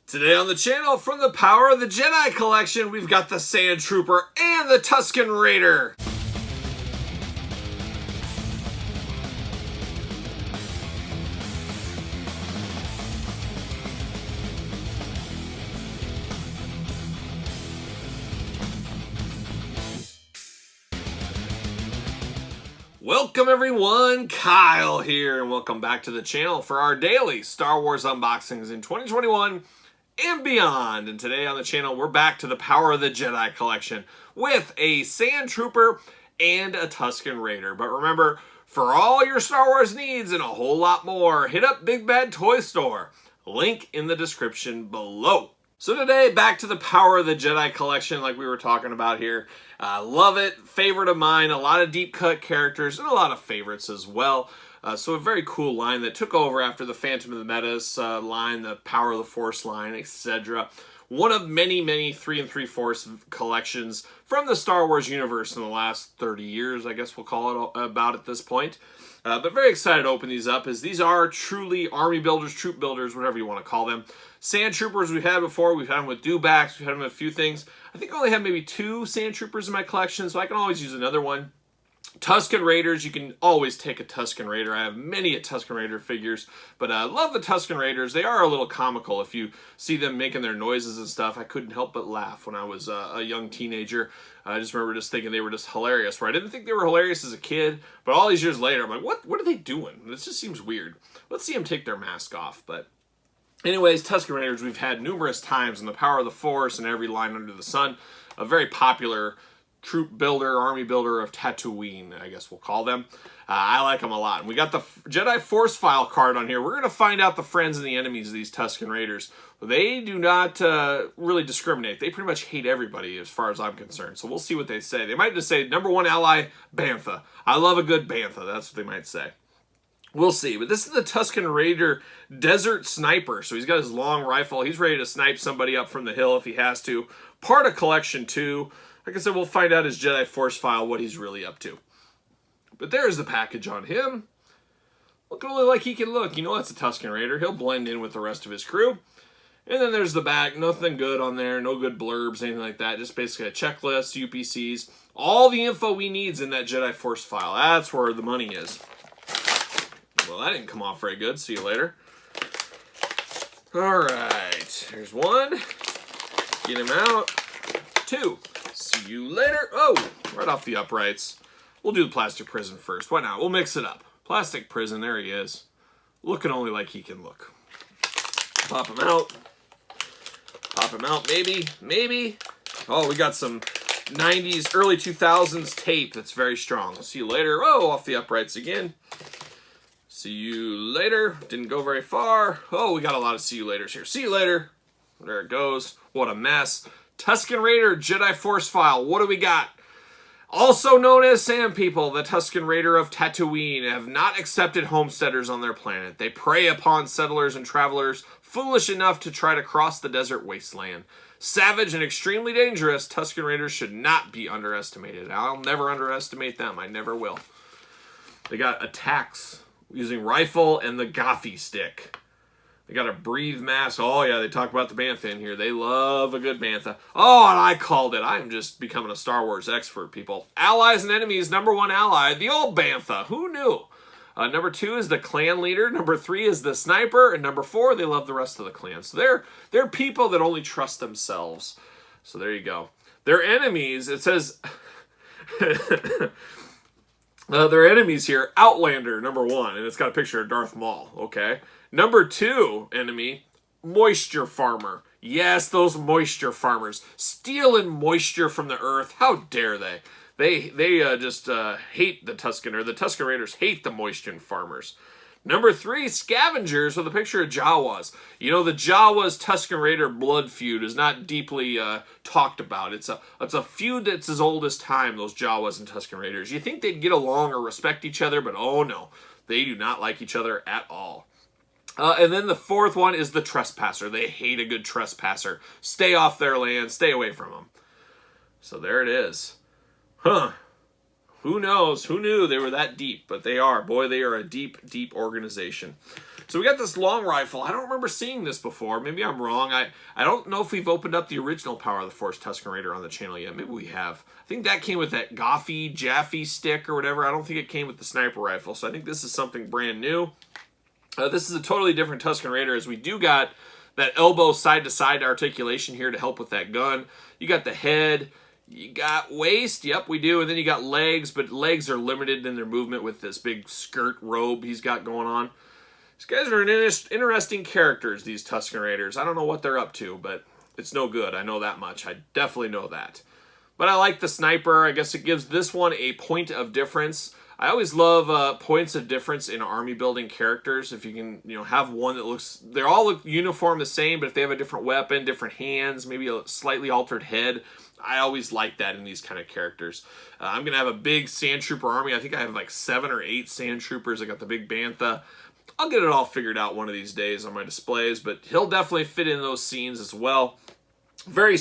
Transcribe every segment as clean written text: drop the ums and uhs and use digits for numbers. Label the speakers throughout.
Speaker 1: Today on the channel, from the Power of the Jedi collection, we've got the Sandtrooper and the Tusken Raider. Welcome everyone, Kyle here, and welcome back to the channel for our daily Star Wars unboxings in 2021 and beyond. And today on the channel, we're back to the Power of the Jedi collection with a Sandtrooper and a Tusken Raider. But remember, for all your Star Wars needs and a whole lot more, hit up Big Bad Toy Store. Link in the description below. So today, back to the Power of the Jedi collection like we were talking about here. Love it. Favorite of mine. A lot of deep cut characters and a lot of favorites as well. So a very cool line that took over after the Phantom of the Menace line, the Power of the Force line, etc. One of many, many 3 3/4 collections from the Star Wars universe in the last 30 years, I guess we'll call it about at this point. But very excited to open these up, as these are truly army builders, troop builders, whatever you want to call them. Sandtroopers we've had before. We've had them with dewbacks. We've had them with a few things. I think I only have maybe 2 Sandtroopers in my collection, so I can always use another one. Tusken Raiders, you can always take a Tusken Raider. I have many Tusken Raider figures, but I love the Tusken Raiders. They are a little comical. If you see them making their noises and stuff, I couldn't help but laugh when I was a young teenager. I just remember just thinking they were just hilarious, where I didn't think they were hilarious as a kid, but all these years later, I'm like, what are they doing? This just seems weird. Let's see them take their mask off. But anyways, Tusken Raiders we've had numerous times in the Power of the Force and every line under the sun. A very popular troop builder, army builder of Tatooine, I guess we'll call them. I like them a lot. And we got the Jedi Force File card on here. We're going to find out the friends and the enemies of these Tusken Raiders. They do not really discriminate. They pretty much hate everybody as far as I'm concerned. So we'll see what they say. They might just say, #1 ally, Bantha. I love a good Bantha. That's what they might say. We'll see. But this is the Tusken Raider Desert Sniper. So he's got his long rifle. He's ready to snipe somebody up from the hill if he has to. Part of Collection 2. Like I said, we'll find out his Jedi Force File, what he's really up to. But there's the package on him. Looking only like he can look. You know that's a Tusken Raider. He'll blend in with the rest of his crew. And then there's the back. Nothing good on there. No good blurbs, anything like that. Just basically a checklist, UPCs. All the info we need is in that Jedi Force File. That's where the money is. Well, that didn't come off very good. See you later. All right. Here's 1. Get him out. 2. See you later. Oh, right off the uprights. We'll do the plastic prison first. Why not? We'll mix it up. Plastic prison, there he is. Looking only like he can look. Pop him out. Pop him out, maybe. Maybe. Oh, we got some 90s, early 2000s tape that's very strong. See you later. Oh, off the uprights again. See you later. Didn't go very far. Oh, we got a lot of see you laters here. See you later. There it goes. What a mess. Tusken Raider Jedi Force File. What do we got? Also known as Sand People, the Tusken Raider of Tatooine have not accepted homesteaders on their planet. They prey upon settlers and travelers foolish enough to try to cross the desert wasteland. Savage and extremely dangerous, Tusken Raiders should not be underestimated. I'll never underestimate them. I never will. They got attacks using rifle and the Gothy stick. They got a breathe mask. Oh, yeah, they talk about the Bantha in here. They love a good Bantha. Oh, and I called it. I am just becoming a Star Wars expert, people. Allies and enemies, #1 ally, the old Bantha. Who knew? Number 2 is the clan leader. Number 3 is the sniper. And number 4, they love the rest of the clan. So they're people that only trust themselves. So there you go. Their enemies, it says... their enemies here, Outlander, #1. And it's got a picture of Darth Maul. Okay. Number 2 enemy, Moisture Farmer. Yes, those moisture farmers. Stealing moisture from the earth. How dare they? They just hate the Tusken, or the Tusken Raiders hate the moisture farmers. Number 3, Scavengers, with a picture of Jawas. You know, the Jawas Tusken Raider blood feud is not deeply talked about. It's a feud that's as old as time, those Jawas and Tusken Raiders. You think they'd get along or respect each other, but oh no. They do not like each other at all. And then the 4th one is the Trespasser. They hate a good trespasser. Stay off their land. Stay away from them. So there it is. Huh. Who knows? Who knew they were that deep? But they are. Boy, they are a deep, deep organization. So we got this long rifle. I don't remember seeing this before. Maybe I'm wrong. I don't know if we've opened up the original Power of the Force Tusken Raider on the channel yet. Maybe we have. I think that came with that Goffy, Jaffe stick or whatever. I don't think it came with the sniper rifle. So I think this is something brand new. This is a totally different Tusken Raider, as we do got that elbow side-to-side articulation here to help with that gun. You got the head. You got waist. Yep, we do. And then you got legs, but legs are limited in their movement with this big skirt robe he's got going on. These guys are interesting characters, these Tusken Raiders. I don't know what they're up to, but it's no good. I know that much. I definitely know that. But I like the sniper. I guess it gives this one a point of difference. I always love points of difference in army building characters. If you can, have one that looks, they all look uniform the same, but if they have a different weapon, different hands, maybe a slightly altered head, I always like that in these kind of characters. I'm going to have a big Sandtrooper army. I think I have like 7 or 8 Sandtroopers. I got the big Bantha. I'll get it all figured out one of these days on my displays, but he'll definitely fit in those scenes as well. Very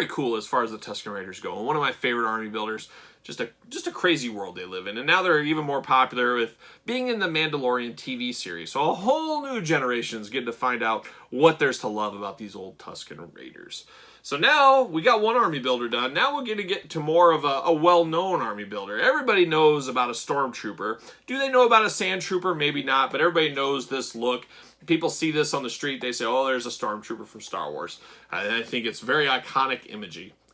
Speaker 1: cool as far as the Tusken Raiders go. And one of my favorite army builders. Just a crazy world they live in. And now they're even more popular with being in the Mandalorian TV series. So a whole new generation's getting to find out what there's to love about these old Tusken Raiders. So now we got one army builder done. Now we're going to get to more of a well-known army builder. Everybody knows about a Stormtrooper. Do they know about a Sandtrooper? Maybe not, but everybody knows this look. People see this on the street, they say, oh, there's a Stormtrooper from Star Wars. I think it's very iconic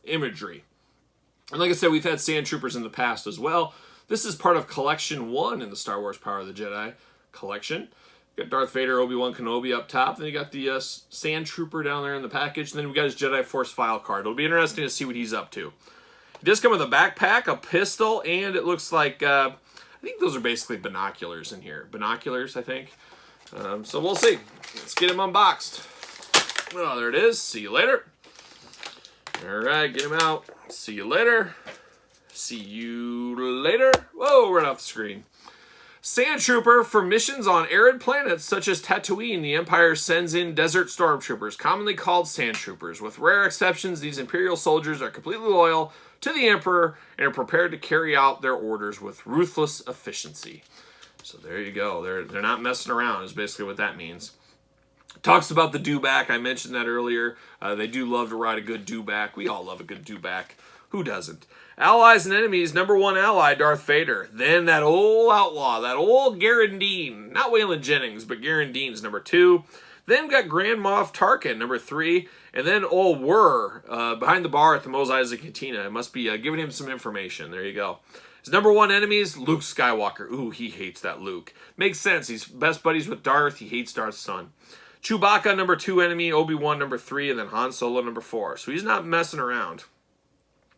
Speaker 1: imagery. And like I said, we've had Sandtroopers in the past as well. This is part of Collection 1 in the Star Wars Power of the Jedi collection. You got Darth Vader, Obi-Wan Kenobi up top. Then you got the Sandtrooper down there in the package. And then we got his Jedi Force file card. It'll be interesting to see what he's up to. He does come with a backpack, a pistol, and it looks like, I think those are basically binoculars in here. Binoculars, I think. So we'll see. Let's get him unboxed. Oh, there it is. See you later. All right, get him out. See you later. See you later. Whoa, right off the screen. Sandtrooper for missions on arid planets such as Tatooine, the Empire sends in desert stormtroopers, commonly called Sandtroopers. With rare exceptions, these Imperial soldiers are completely loyal to the Emperor and are prepared to carry out their orders with ruthless efficiency. So there you go. They're not messing around is basically what that means. Talks about the dewback. I mentioned that earlier. They do love to ride a good dewback. We all love a good dewback. Who doesn't? Allies and enemies. Number 1 ally, Darth Vader. Then that old outlaw, that old Garandine. Not Waylon Jennings, but Garandine's number 2. Then we got Grand Moff Tarkin, number 3. And then old Whir, behind the bar at the Mos Eisley Cantina. I must be giving him some information. There you go. His number 1 enemies, Luke Skywalker. Ooh, he hates that Luke. Makes sense. He's best buddies with Darth. He hates Darth's son. Chewbacca, number 2 enemy, Obi-Wan, number 3, and then Han Solo, number 4. So he's not messing around.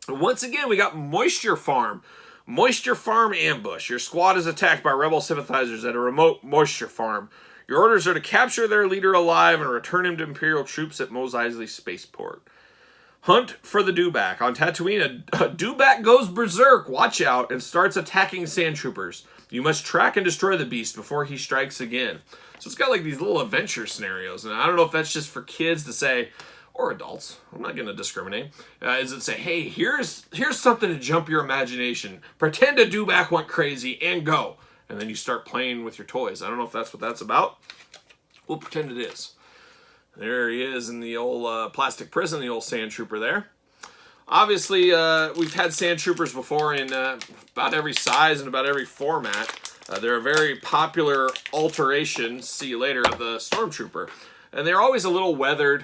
Speaker 1: And once again, we got Moisture Farm. Moisture Farm ambush. Your squad is attacked by rebel sympathizers at a remote moisture farm. Your orders are to capture their leader alive and return him to Imperial troops at Mos Eisley Spaceport. Hunt for the dewback. On Tatooine, a dewback goes berserk, watch out, and starts attacking Sandtroopers. You must track and destroy the beast before he strikes again. So it's got like these little adventure scenarios, and I don't know if that's just for kids to say, or adults, I'm not going to discriminate, is it say, hey, here's something to jump your imagination. Pretend a dewback went crazy and go. And then you start playing with your toys. I don't know if that's what that's about. We'll pretend it is. There he is in the old plastic prison, the old Sandtrooper there. Obviously, we've had Sandtroopers before in about every size and about every format. They're a very popular alteration, see you later, of the Stormtrooper. And they're always a little weathered.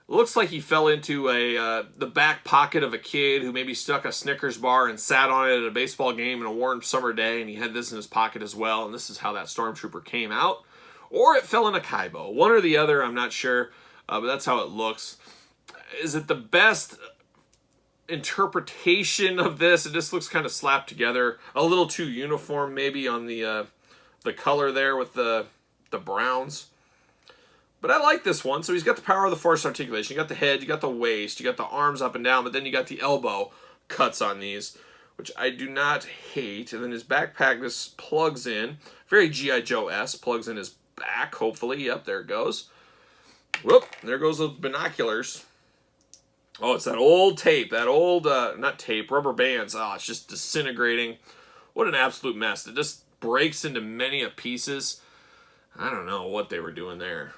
Speaker 1: It looks like he fell into the back pocket of a kid who maybe stuck a Snickers bar and sat on it at a baseball game on a warm summer day, and he had this in his pocket as well, and this is how that Stormtrooper came out. Or it fell in a Kaibo. One or the other, I'm not sure, but that's how it looks. Is it the best interpretation of this? It just looks kind of slapped together, a little too uniform maybe on the color there with the browns. But I like this one. So he's got the power of the Force articulation. You got the head, you got the waist, you got the arms up and down, but then you got the elbow cuts on these, which I do not hate. And then his backpack just plugs in, very G.I. Joe-esque, plugs in his back, hopefully. Yep, there it goes. Whoop, there goes those binoculars. Oh, it's that old tape, that old, not tape, rubber bands. Oh, it's just disintegrating. What an absolute mess. It just breaks into many pieces. I don't know what they were doing there.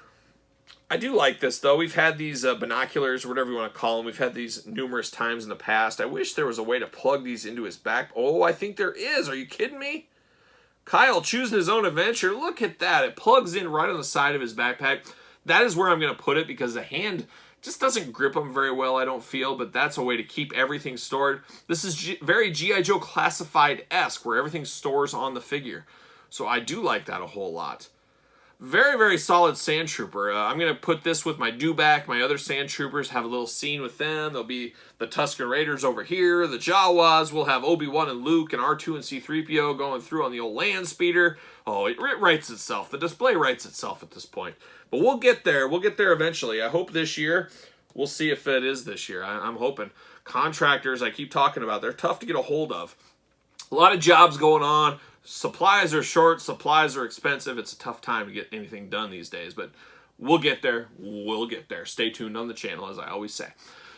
Speaker 1: I do like this, though. We've had these binoculars, or whatever you want to call them. We've had these numerous times in the past. I wish there was a way to plug these into his back. Oh, I think there is. Are you kidding me? Kyle choosing his own adventure. Look at that. It plugs in right on the side of his backpack. That is where I'm going to put it because the hand just doesn't grip them very well, I don't feel, but that's a way to keep everything stored. This is very G.I. Joe Classified-esque, where everything stores on the figure. So I do like that a whole lot. Very, very solid Sandtrooper. I'm going to put this with my dewback. My other Sandtroopers, have a little scene with them. There'll be the Tusken Raiders over here. The Jawas. We'll have Obi-Wan and Luke and R2 and C-3PO going through on the old land speeder. Oh, it writes itself. The display writes itself at this point. But we'll get there. We'll get there eventually. I hope this year. We'll see if it is this year. I'm hoping. Contractors I keep talking about, they're tough to get a hold of. A lot of jobs going on. Supplies are short, supplies are expensive. It's a tough time to get anything done these days, but we'll get there. We'll get there. Stay tuned on the channel, as I always say.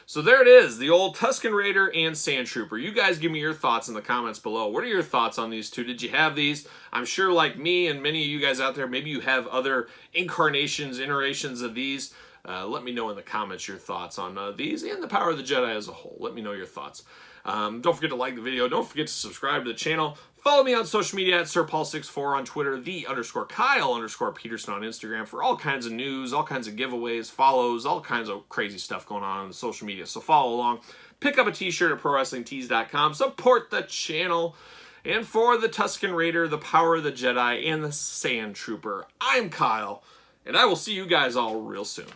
Speaker 1: So there it is, the old Tusken Raider and Sandtrooper. You guys give me your thoughts in the comments below. What are your thoughts on these two? Did you have these? I'm sure like me and many of you guys out there, maybe you have other incarnations, iterations of these. Let me know in the comments your thoughts on these and the Power of the Jedi as a whole. Let me know your thoughts. Don't forget to like the video. Don't forget to subscribe to the channel. Follow me on social media at SirPaul64 on Twitter, _Kyle_Peterson on Instagram for all kinds of news, all kinds of giveaways, follows, all kinds of crazy stuff going on the social media. So follow along. Pick up a t-shirt at ProWrestlingTees.com. Support the channel. And for the Tusken Raider, the Power of the Jedi, and the Sandtrooper, I'm Kyle, and I will see you guys all real soon.